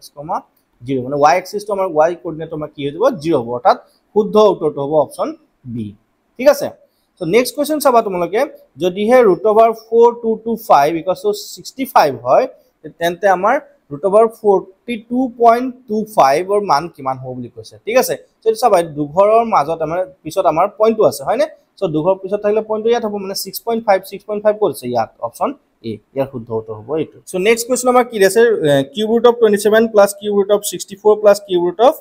0 মানে y axis টো আমাৰ y কোঅৰ্ডিনেট আমাৰ কি হৈ যাব 0 হ'ব অৰ্থাৎ শুদ্ধ উত্তৰটো হ'ব অপচন বি ঠিক আছে সো নেক্সট কোৱেশ্চন চাবা তোমালোকে যদিহে √4 2 to 5 = 65 হয় তেন্তে আমাৰ √42.25 ৰ মান কিমান হ'ব বুলি কৈছে ঠিক আছে সো এটা চাবা দুঘৰৰ মাজত আমাৰ পিছত আমাৰ পইণ্টটো আছে হয়নে সো দুঘৰ পিছত থাকিলে পইণ্টটো ইয়াত হ'ব মানে 6.5 কৰিছে ইয়াত অপচন এ ইয়াৰ শুদ্ধ উত্তৰ হ'ব এইটো সো নেক্সট কোৱেশ্চন আমাৰ কি আছে cube root of 27 plus cube root of 64 plus cube root of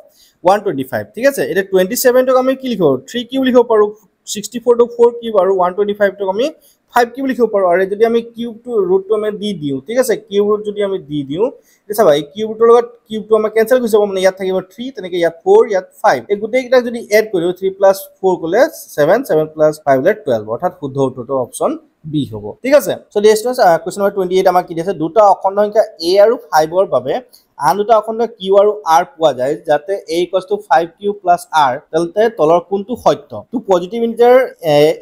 125 ঠিক আছে এটা 27 টক আমি কি লিখিব 3 কিউব লিখিব পাৰো 64 টক 4 কিউব আৰু 125 টক আমি 5 কিউব লিখিব পাৰো আৰু যদি আমি কিউব টু ৰুট টু আমি দি দিও ঠিক আছে কিউব ৰুট যদি আমি দি দিও এটা ভাই কিউব ৰুটৰ লগত কিউব টু আমি ক্যান্সেল হৈ যাব মানে ইয়াত থাকিব 3 তেনেকে ইয়াত 4 ইয়াত 5 এই গুটেই কিটা যদি এড কৰিও 3 + 4 কলে 7 7 + 5 হলে 12 অৰ্থাৎ শুদ্ধ উত্তৰটো অপচন বি হ'ব ঠিক আছে so dear students question number 28 আমাৰ কি দিছে দুটা অখণ্ড সংখ্যা a আৰু 5 ৰ বাবে আন দুটা অখণ্ড q আৰু r পোৱা যায় যাতে a = 5q + r তেলতে তলৰ কোনটো সত্য two positive integer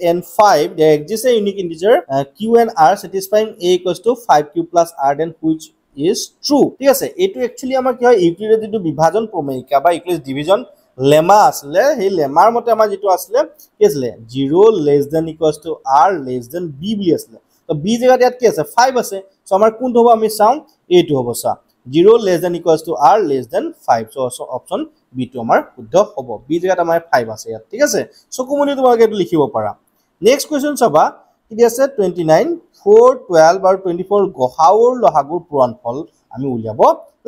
and 5 there exists a unique integer q and r satisfying a = 5q + r then which is true ঠিক আছে এটো একচুয়ালি আমাৰ কি হয় ইউক্লিডৰ যেটো বিভাজন প্ৰমেয়িকা বা ইউক্লিড ডিভিজন লেমা আসলে সেই লেমাৰ মতে আমাৰ যেটো আসলে কি আসলে 0 > r b বুলি আসলে তো b জায়গাত ইয়াত কি আছে 5 আছে সো আমাৰ কোনটো হ'ব আমি চাও এটো হ'ব সা 0 > r 5 সো অপচন বি টো আমাৰ শুদ্ধ হ'ব b জায়গাত আমাৰ 5 আছে ইয়াত ঠিক আছে সো কোমনি তোমাক এটো লিখিব পাৰা নেক্সট কোৱেশ্চন চাবা কি আছে 29 4 12 আৰু 24 গহাউৰ লহাগুৰ পূৰণফল আমি উলিয়াব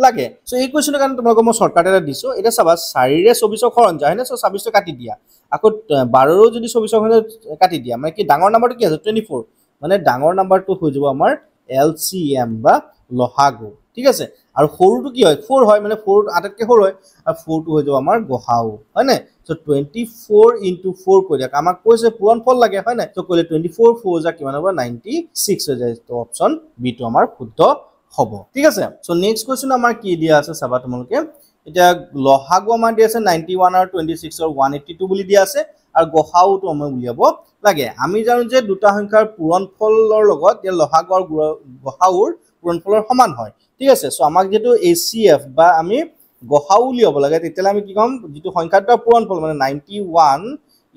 লাগে সো এই কোৱেশ্চনৰ কাৰণে তোমাক মই শৰ্টকাট এটা দিছো এটা চাবা 4 ৰে 24 খৰন যায় না সো 26 টো কাটি দিয়া আকৌ 12 ৰো যদি 24 খৰন কাটি দিয়া মানে কি ডাঙৰ নাম্বাৰটো কি আছে 24 মানে ডাঙৰ নাম্বাৰটো হৈ যাব আমাৰ LCM বা লহাগু ঠিক আছে আৰু সৰুটো কি হয় 4 হয় মানে 4 আটাতকে সৰু হয় আৰু 4 টো হৈ যাব আমাৰ গহাউ হয় না সো 24 * 4 কৰি দিয়া আমাক কৈছে পূৰণফল লাগে হয় না সো কইলে 24 4 যা কিমান হ'ব 96 হৈ যায় তো অপচন বি টো আমাৰ শুদ্ধ হ'ব ঠিক আছে সো নেক্সট কোৱেশ্চন আমাৰ কি দিয়া আছে চাবা তোমালোকে এটা লহাগু আমাৰ দিয়া আছে 91 আৰু 26 আৰু 182 বুলি দিয়া আছে আৰু গহাউটো আমি উলিয়াব লাগে আমি জানো যে দুটা সংখ্যাৰ পূৰণফলৰ লগত এই লহাগু আৰু গহাউৰ পূৰণফলৰ সমান হয় ঠিক আছে সো আমাক যেটো HCF বা আমি গহাউ উলিয়াব লাগে তেতিয়ালে আমি কি কম যেটো সংখ্যাটা পূৰণফল মানে 91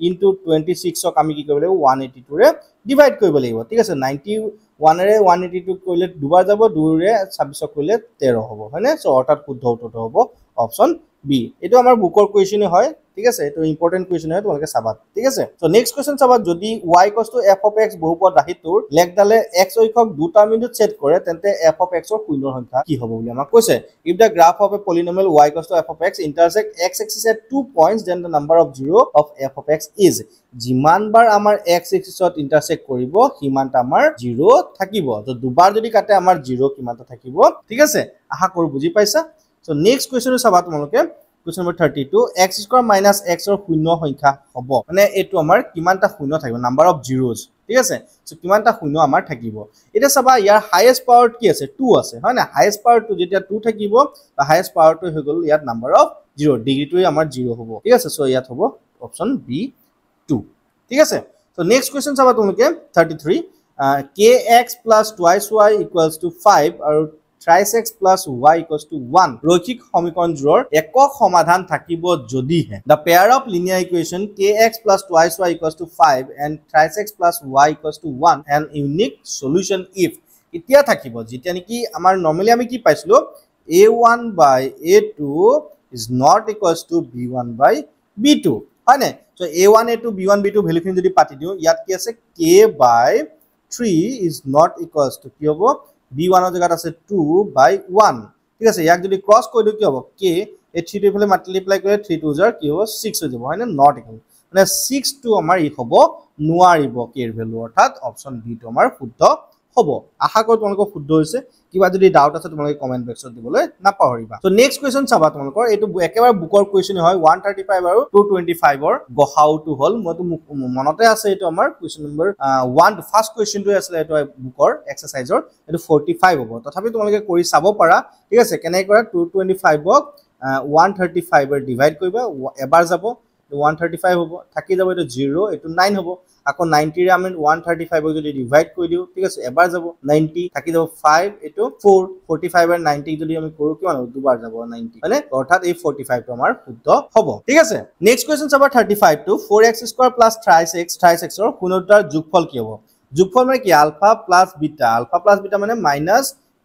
* 26 ক আমি কি কৰিব লাগিব 182 ৰে ডিভাইড কৰিব লাগিব ঠিক আছে 91 ৰে 182 কৰিলে দুবাৰ যাব 2 ৰে 26 কৰিলে 13 হ'ব হয়নে সো অৰ্থাৎ শুদ্ধ উত্তৰটো হ'ব অপচন বি এটো আমাৰ বুকৰ কোৱেশ্চন হয় ঠিক আছে এটো ইম্পৰ্টেন্ট কোৱেশ্চন হয় তোমালোকে চাবা ঠিক আছে সো নেক্সট কোৱেশ্চন চাবা যদি y = f of x বহুপদ ৰাশিটোৰ লেখডালে x অক্ষক দুটা বিন্দুত ছেদ কৰে তেন্তে f of x ৰ পূৰ্ণ সংখ্যা কি হ'ব বুলি আমাক কৈছে if the graph of a polynomial y = f of x intersect x axis at 2 points then the number of 0 of f of x is যিমান বাৰ আমাৰ x axisত ইন্টাৰসেক্ট কৰিব সিমানটা আমাৰ 0 থাকিব তো দুবাৰ যদি কাটে আমাৰ 0 কিমানটা থাকিব ঠিক আছে আশা কৰো বুজি পাইছা সো নেক্সট কোৱেশ্চন চাবা তোমালোকে কোৱেশ্চন নম্বৰ 32 x² - x ৰ শূন্য সংখ্যা হ'ব মানে এটো আমাৰ কিমানটা শূন্য থাকিব নাম্বাৰ অফ জিৰোজ ঠিক আছে সো কিমানটা শূন্য আমাৰ থাকিব এটা চাবা ইয়াৰ হাইয়েস্ট পাৱাৰ কি আছে 2 আছে হয় না হাইয়েস্ট পাৱাৰ টু যেতিয়া 2 থাকিব বা হাইয়েস্ট পাৱাৰ টু হৈ গল ইয়াত নাম্বাৰ অফ 0 ডিগ্ৰীটোই আমাৰ 0 হ'ব ঠিক আছে সো ইয়াত হ'ব অপচন বি 2 ঠিক আছে সো নেক্সট কোৱেশ্চন চাবা তোমালোকে 33 kx + twice y = 5 আৰু thrice x + y = 1 ৰৈখিক সমীকৰণজোৰ একক সমাধান থাকিব যদিহে the pair of linear equation kx + twice y = 5 and thrice x + y = 1 an unique solution if এতিয়া থাকিব যেতিয়া নেকি আমাৰ নরমালি আমি কি পাইছিলো a1 / a2 is not equals to b1 / b2 হয় না so a1 a2 b1 b2 ভ্যালুখিনি যদি পাতি দিও ইয়াত কি আছে k/3 is not equals to কি হ'ব b1 ৰ জায়গাত আছে 2/1 ঠিক আছে ইয়াক যদি ক্ৰস কৰি দিও কি হ'ব k এই 3 টো ইফালে মাল্টিপ্লাই কৰিলে 3 2 জাৰ কি হ'ব 6 হৈ যাব হয় না নট ইকুয়াল মানে 6 টো আমাৰ ই হ'ব নোৱাৰিব k এৰ ভ্যালু অৰ্থাৎ অপচন বি টো আমাৰ শুদ্ধ হ'ব আশা কৰো তোমালোকৰ শুদ্ধ হৈছে কিবা যদি ডাউট আছে তোমালোকে কমেন্ট বক্সত দিবলৈ নাপাহৰিবা সো নেক্সট কোৱেশ্চন চাবা তোমালোকৰ এটো একেবাৰে বুকৰ কোৱেশ্চন হয় 135 আৰু 225 ৰ গহাউটো হল মইতো মনতে আছে এটো আমাৰ কোৱেশ্চন নম্বৰ 1 ফাৰ্স্ট কোৱেশ্চনটো আছিল এটো বুকৰ এক্সাৰসাইজৰ এটো 45 হ'ব তথাপি তোমালোকে কৰি চাব পাৰা ঠিক আছে কেনে কৰা 225 ক 135 এৰ ডিভাইড কৰিবা এবাৰ যাব 135 হ'ব থাকি যাব এটো 0 এটো 9 হ'ব আকৌ 90 ৰে আমি 135 ক যদি ডিভাইড কৰি দিও ঠিক আছে এবাৰ যাব 90 থাকি যাব 5 এটো 4 45 এৰ 90 যদি আমি কৰো কিমান হ'ব দুবাৰ যাব 90 মানে অৰ্থাৎ এই 45 টো আমাৰ শুদ্ধ হ'ব ঠিক আছে নেক্সট কোৱেশ্চন চাবা 35 টো 4x² + thrice x ৰ কোনটাৰ যোগফল কি হ'ব যোগফল মানে কি আলফা + বিটা মানে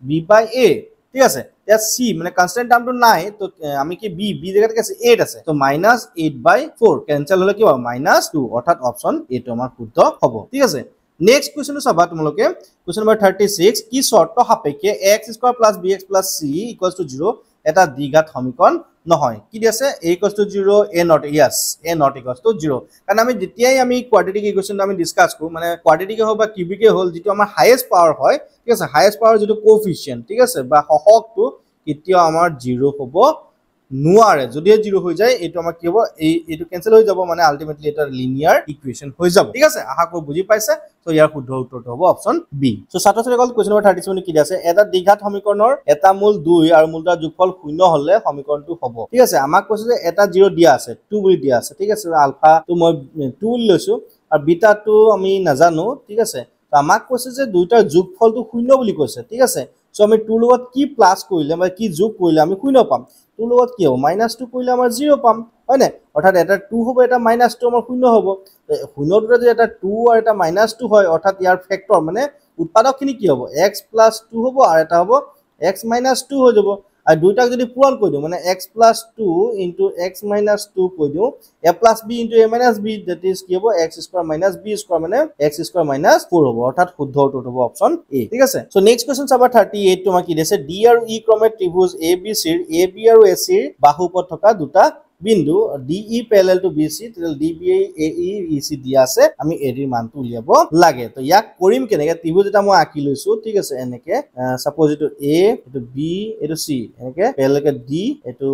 -b/a ঠিক আছে এতিয়া c মানে কনস্ট্যান্ট টার্মটো নাই তো আমি কি b জায়গাতে কি আছে 8 আছে তো -8/4 ক্যান্সেল হলে কি হবে -2 অর্থাৎ অপশন এ টো আমাৰ শুদ্ধ হ'ব ঠিক আছে নেক্সট কোৱেশ্চনটো চাবা তোমালোকে কোৱেশ্চন নম্বৰ 36 কি শর্ত সাপেক্ষে x² + bx + c = 0 এটা দ্বিঘাত সমীকৰণ নহয় কি দি আছে a = 0 a not yes a not = 0 কাৰণ আমি যেতিয়াই আমি কোয়াড্ৰেটিক ইকুৱেশ্যনটো আমি ডিসকাস কৰো মানে কোয়াড্ৰেটিক হ'ব বা কিউবিক হ'ল যেটো আমাৰ হাইয়েস্ট পাৱাৰ হয় ঠিক আছে হাইয়েস্ট পাৱাৰ যেটো কোএফিচিয়েন্ট ঠিক আছে বা হহকটো কেতিয়া আমাৰ 0 হ'ব নোৱাৰে যদি 0 হৈ যায় এটো আমাৰ কি হ'ব এটো ক্যান্সেল হৈ যাব মানে আলটিমেটলি এটা লিনিয়াৰ ইকুৱেশ্যন হৈ যাব ঠিক আছে আশা কৰো বুজি পাইছে সো ইয়াৰ শুদ্ধ উত্তৰটো হ'ব অপচন বি সো ছাত্ৰছাত্ৰীসকল কোৱেশ্চন নম্বৰ 37 কি আছে এটা দ্বিঘাত সমীকৰণৰ এটা মূল 2 আৰু মূল দুটাৰ যোগফল 0 হলে সমীকৰণটো হ'ব ঠিক আছে আমাক কৈছে যে এটা 0 দিয়া আছে 2 বুলি দিয়া আছে ঠিক আছে আলফা তো মই 2 বুলি লৈছো আৰু বিটাটো আমি নাজানো ঠিক আছে তো আমাক কৈছে যে দুইটাৰ যোগফলটো 0 বুলি কৈছে ঠিক আছে সো আমি 2 লগত কি প্লাস কৰিলে মানে কি যোগ কৰিলে আমি 0 পাম 2 লগত কি হ'ব -2 কৰিলে আমাৰ 0 পাম হয় না অৰ্থাৎ এটা 2 হ'ব এটা -2 আমাৰ 0 হ'ব 0 দুটা যদি এটা 2 আৰু এটা -2 হয় অৰ্থাৎ ইয়াৰ ফেক্টৰ মানে উৎপাদকখিনি কি হ'ব x + 2 হ'ব আৰু এটা হ'ব x - 2 হৈ যাব আৰু দুইটাক যদি পূৰণ কৰি দিও মানে x + 2 * x - 2 কৰি দিও a + b * a - b that is কি হ'ব x² - b² মানে x² - 4 হ'ব অৰ্থাৎ শুদ্ধ উত্তৰটো হ'ব অপচন এ ঠিক আছে সো নেক্সট কোৱেশ্চন চাবা 38 তোমাক কি দিছে d আৰু e ক্ৰমে ত্ৰিভুজ abc ৰ ab আৰু ac ৰ বাহুপদ থকা দুটা বিন্দু DE parallel to BC তেল DBA AE EC দিয়া আছে আমি এৰ মানটো উলিয়াব লাগে তো ইয়াক কৰিম কেনেকে ত্ৰিভুজ এটা মই আঁকি লৈছো ঠিক আছে এনেকে সাপোজ এটো A এটো B এটো C এনেকে parallel কে D এটো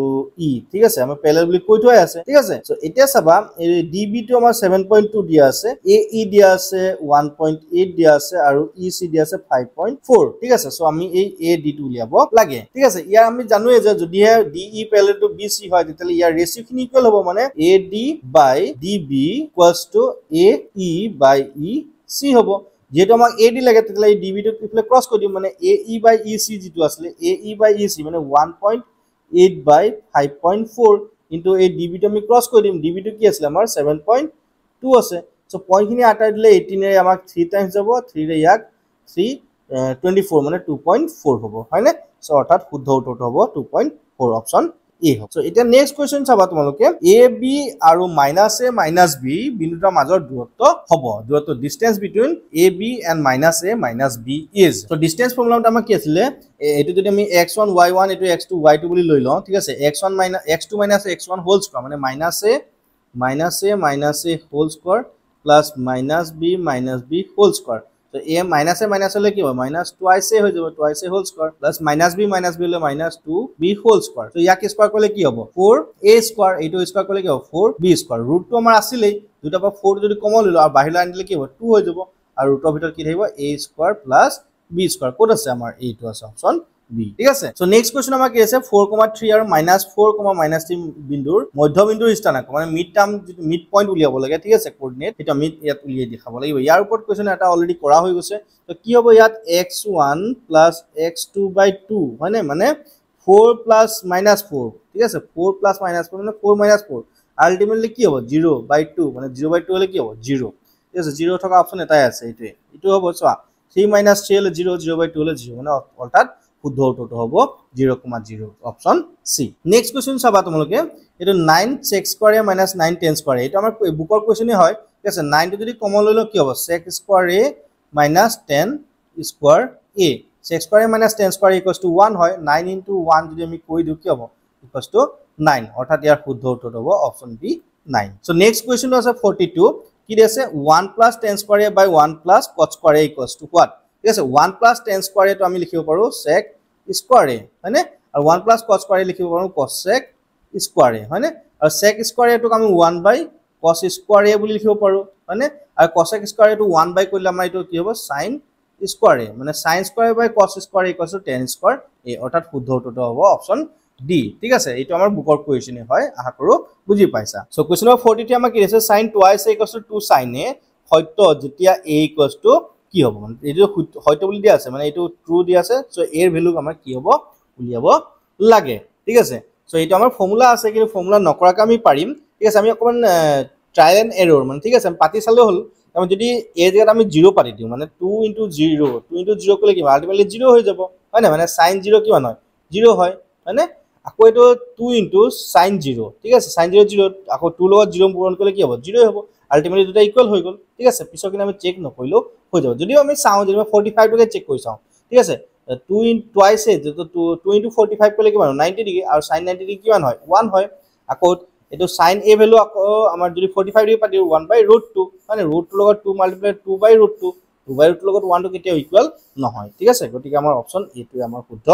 E ঠিক আছে আমি parallel বুলি কৈ থৈ আছে ঠিক আছে সো এতিয়া চাবা এই DB টো আমাৰ 7.2 দিয়া আছে AE দিয়া আছে 1.8 দিয়া আছে আৰু EC দিয়া আছে 5.4 ঠিক আছে সো আমি এই AD টো উলিয়াব লাগে ঠিক আছে ইয়াৰ আমি জানোৱে যে যদি DE parallel to BC হয় তেতিয়ালে ইয়াৰ খিনি ইকুয়াল হ'ব মানে AD by DB equals to AE by EC হ'ব যেটো আমাক AD লাগে তেতিয়ালে এই DB টো ইফালে ক্রস কৰি দিম মানে AE by EC যেটো আসলে AE by EC মানে 1.8 by 5.4 ইনটু এই DB টো আমি ক্রস কৰি দিম DB টো কি আছিল আমাৰ 7.2 আছে সো পইণ্ট খিনি আটাই দিলে 18 এ আমাক 3 টাইমস যাব 3 ৰে ইয়াক 3 24 মানে 2.4 হ'ব হয়নে সো অৰ্থাৎ শুদ্ধ উত্তৰটো হ'ব 2.4 অপচন এ হ'ব সো এটা নেক্সট কোৱেশ্চন চাবা তোমালোকে AB আৰু -a - b বিন্দুটাৰ মাজৰ দূৰত্ব হ'ব দূৰত্ব distance between AB and -a - b is so distance ফৰ্মুলাটো আমাৰ কি আছিল এটো যদি আমি x1 y1 এটো x2 y2 বুলি লৈ লওঁ ঠিক আছে x1 - x2 - x1 whole square মানে -a - whole square plus -b - b whole square তো a - হলে কি হবে -2 হৈ যাব 2 whole square plus -b - b হলে -2b হোল স্কয়ার তো ইয়াক স্কয়ার করলে কি হবে 4a স্কয়ার এইটো স্কয়ার করলে কি হবে 4b স্কয়ার রুট তো আমাৰ আছিলেই দুটা পৰা 4 যদি কমন ললো আৰু বাহিৰলৈ আনিলে কি হ'ব 2 হৈ যাব আৰু ৰুটৰ ভিতৰত কি থাকিব a square plus b square code আছে আমাৰ এইটো আছে অপচন B ঠিক আছে সো নেক্সট কোৱেশ্চন আমাৰ কি আছে 4,3 আৰু -4, -3 বিন্দুৰ মধ্যবিন্দুৰ স্থানাঙ্ক মানে মিড টাৰ্ম যেটো মিড পয়েন্ট উলিয়াব লাগে ঠিক আছে কোঅৰ্ডিনেট এটা আমি ইয়াত উলিয়াই দেখাব লাগিব ইয়াৰ ওপৰত কোৱেশ্চন এটা অলৰেডি কৰা হৈ গৈছে তো কি হ'ব ইয়াত x1 + x2/2 হয়নে মানে 4 + -4 ঠিক আছে 4 + -4 মানে 4 - 4 আলটিমেটলি কি হ'ব 0/2 মানে 0/2 হলে কি হ'ব 0 ঠিক আছে 0 থকা অপচন এটাই আছে এটো হ'ব চোৱা 3 - 3 হলে 0 0/2 হলে 0 মানে অৰ্থাৎ শুদ্ধ উত্তৰটো হ'ব 0,0 অপচন সি নেক্সট কোৱেশ্চন চাবা তোমালোকে এটো 9 sec square a - 9 tan square a এটো আমাৰ বুকৰ কোৱেশ্চনই হয় ঠিক আছে 9 টো যদি কমন লৈ লও কি হ'ব sec square a - tan square a sec square a - tan square a = 1 হয় 9 * 1 যদি আমি কৰি দিও কি হ'ব = 9 অৰ্থাৎ ইয়াৰ শুদ্ধ উত্তৰটো হ'ব অপচন বি 9 সো নেক্সট কোৱেশ্চনটো আছে 42 কি দিছে 1 + tan square a / 1 + cot square a = what ঠিক আছে 1 + tan square a তো আমি লিখিব পাৰো sec square a হয়নে আৰু 1 + cos square a লিখিব পাৰো cosec square a হয়নে আৰু sec square a টোক আমি 1/cos square a বুলি লিখিব পাৰো হয়নে আৰু cosec square a টো 1/ কৰিলে আমাৰ এটো কি হ'ব sin square a মানে sin square / cos square a = tan square a অৰ্থাৎ শুদ্ধ উত্তৰটো হ'ব অপচন ডি ঠিক আছে এটো আমাৰ বুকৰ কোৱেশ্চনই হয় আশা কৰো বুজি পাইছা সো কোৱেশ্চন নম্বৰ 43 আমাক কি দিছে sin twice a = 2 sin a সত্য যেতিয়া a = কি হ'ব মানে এটো হয়তো বুলি দিয়া আছে মানে এটো ট্ৰু দিয়া আছে সো এৰ ভ্যালু আমাৰ কি হ'ব উলিয়াব লাগে ঠিক আছে সো এটো আমাৰ ফৰ্মুলা আছে কিন্তু ফৰ্মুলা নকৰাকৈ আমি পাৰিম ঠিক আছে আমি অকমান ট্ৰায়াল এন্ড এৰৰ মানে ঠিক আছে আমি পাতি চালে হল আমি যদি এ জায়গাত আমি 0 পাতি দিও মানে 2 * 0 2 * 0 কৰিলে কি আলটিমেটলি 0 হৈ যাব হয় না মানে sin 0 কিমান হয় 0 হয় হয়নে আকৌ এটো 2 ইনটু sin 0 ঠিক আছে sin 0 0 আকৌ 2 লগত 0 পূৰণ কৰিলে কি হ'ব 0 হ'ব আলটিমেটলি দুটা ইকুৱেল হৈ গ'ল ঠিক আছে পিছৰ কিনে আমি চেক নকৰিলো হৈ যাব যদিও আমি চাও যদি 45 টকে চেক কৰি চাও ঠিক আছে 2 in twice এ তো 2 into 45 কৰিলে কিমান 90 ডিগ্ৰী আৰু sin 90 ডিগ্ৰী কিমান হয় 1 হয় আকৌ এটো sin a ভ্যালু আকৌ আমাৰ যদি 45 ডিগ্ৰী পাতি 1/√2 মানে √2 লগত 2 মাল্টিপ্লাই 2/√2 2/√2 লগত 1 টো কেতিয়া ইকুৱেল নহয় ঠিক আছে গতিকে আমাৰ অপচন এ টো আমাৰ শুদ্ধ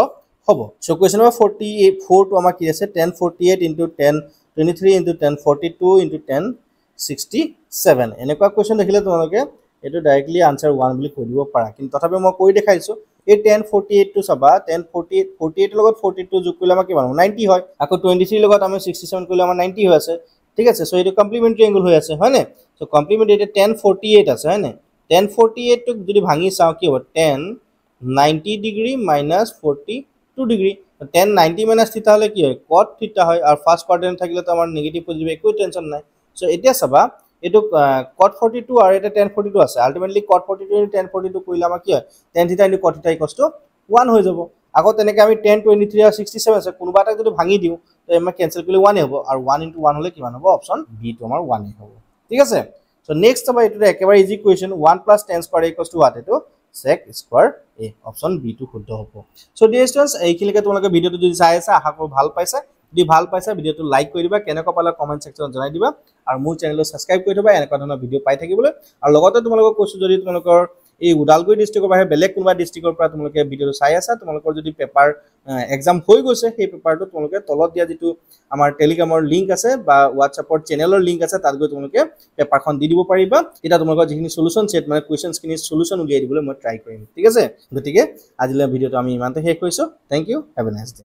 হ'ব সো কোৱেশ্চন নম্বৰ 44 টো আমাৰ কি আছে 1048 into 1023 into 1042 into 1067 এনেকুৱা কোৱেশ্চন দেখিলে তোমালোকে এটো ডাইৰেক্টলি আনসাৰ 1 বুলি কৈ দিব পাৰা কিন্তু তথাপি মই কৈ দেখাইছো এই 1048 টো সবা 1048 লগত 42 যোগ কৰিলে আমাৰ কিমান 90 হয় আকৌ 23 লগত আমি 67 কৰিলে আমাৰ 90 হৈ আছে ঠিক আছে সো এটো কমপ্লিমেন্টাৰি এংগল হৈ আছে হয় নে সো কমপ্লিমেন্টাৰি 1048 আছে হয় নে 1048 টো যদি ভাঙি চাও কি হ'ব 10 90 ডিগ্ৰী minus 42 ডিগ্ৰী 10 90 minus থিটা হলে কি হয় cot থিটা হয় আৰু ফাৰ্স্ট কোয়াড্ৰেন্ট থাকিলে তো আমাৰ নেগেটিভ পজিটিভ একো টেনশন নাই সো এতিয়া সবা এটো cot 42 আৰু এটা 1042 আছে আলটিমেটলি cot 42 1042 কৰিলে আমাৰ কি হয় tan থিটা * cot থিটা = 1 হৈ যাব আকৌ তেনেকৈ আমি 10 23 আৰু 67 আছে কোনোবা এটা যদি ভাঙি দিও তো আমাৰ ক্যান্সেল কৰিলে 1 হ'ব আৰু 1 * 1 হলে কিমান হ'ব অপচন বি টো আমাৰ 1 হ'ব ঠিক আছে সো নেক্সট হ'ব এটো একেবাৰে easy question 1 + tan square = what এটো sec square a option B টো শুদ্ধ হ'ব সো ডিয়াৰ স্টুডেন্টস এইখিনিকে তোমালোকে ভিডিওটো যদি চাই আছা আশা কৰো ভাল পাইছা যদি ভাল পাইছা ভিডিওটো লাইক কৰি দিবা কেনেকুৱা পালা কমেন্ট সেকশনত জনাই দিবা আৰু মোৰ চেনেলটো সাবস্ক্ৰাইব কৰি থবা এনেকুৱা ধৰণৰ ভিডিও পাই থাকিবলৈ আৰু লগতে তোমালোকক কৈছো যদি তোমালোকৰ এই উদালগুৰি ডিস্ট্ৰিক্টৰ বাহিৰে বেলেগ কোনোবা ডিস্ট্ৰিক্টৰ পৰা তোমালোকে ভিডিওটো চাই আছা তোমালোকৰ যদি পেপাৰ এক্সাম হৈ গৈছে সেই পেপাৰটো তোমালোকে তলত দিয়া যেটো আমাৰ টেলিগ্ৰামৰ লিংক আছে বা WhatsAppৰ চেনেলৰ লিংক আছে তাত গৈ তোমালোকে পেপাৰখন দি দিব পাৰিবা এটা তোমালোকৰ যিখিনি সলিউশন সেট মানে কোৱেশ্চনছ খিনি সলিউশন উলিয়াই দিবলৈ মই ট্ৰাই কৰিম ঠিক আছে গতিকে আজিলৈ ভিডিওটো আমি ইমানতে শেষ কৰিছো thank you have a nice day